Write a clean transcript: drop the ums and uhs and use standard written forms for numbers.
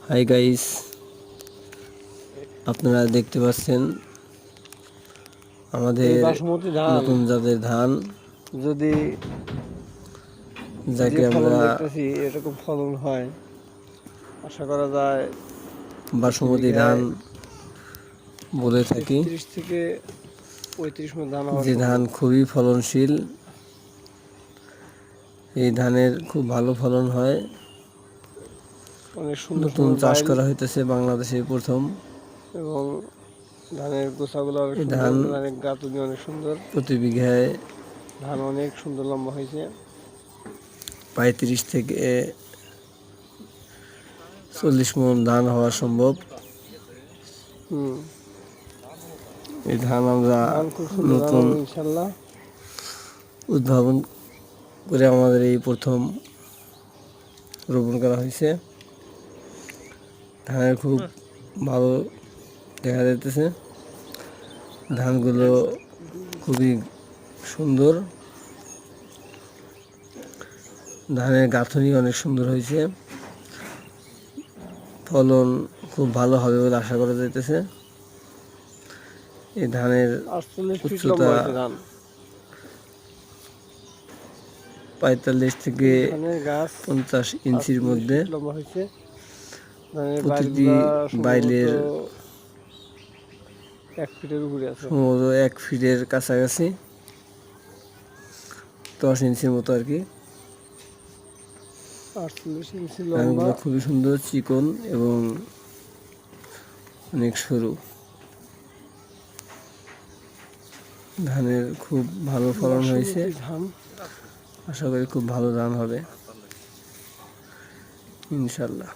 Hi guys, আপনারা দেখতে পাচ্ছেন আমাদের বাসমতি ধান নতুন জাতের ধান, যদি যাকে ফলন আমরা দেখতেছি এরকম ফলন হয়, আশা করা যায় বাসমতি ধান বলে থাকি। 30 থেকে 35 মণ ধান হওয়া যে ধান খুবই ফলনশীল, এই ধানের খুব ভালো ফলন হয়। অনেক সুন্দর নতুন চাষ করা হইতেছে বাংলাদেশে প্রথম, এবং ধানের গোছাগুলো অনেক সুন্দর, ধানের গাঁথুনি অনেক সুন্দর, প্রতি বিঘায় ধান অনেক সুন্দর লম্বা হয়েছে। 35 থেকে 40 মণ ধান হওয়া সম্ভব। এই ধান আমরা নতুন ইনশাল্লাহ উদ্ভাবন করে আমাদের এই প্রথম রোপণ করা হয়েছে। ধানের খুব ভালো দেখা যাইতেছে, ধানগুলো খুবই সুন্দর, ধানের গাঁথনি অনেক সুন্দর হয়েছে, ফলন খুব ভালো হবে বলে আশা করা যাইতেছে। এই ধানের উচ্চতা 45 থেকে 50 ইঞ্চির মধ্যে, প্রতিটি বাইলের সম্ভবত 1 ফিটের কাছাকাছি, 10 ইঞ্চির মতো আর কি। ধানগুলো খুবই সুন্দর, চিকন এবং অনেক সরু। ধানের খুব ভালো ফলন হয়েছে, আশা করি খুব ভালো ধান হবে ইনশাল্লাহ।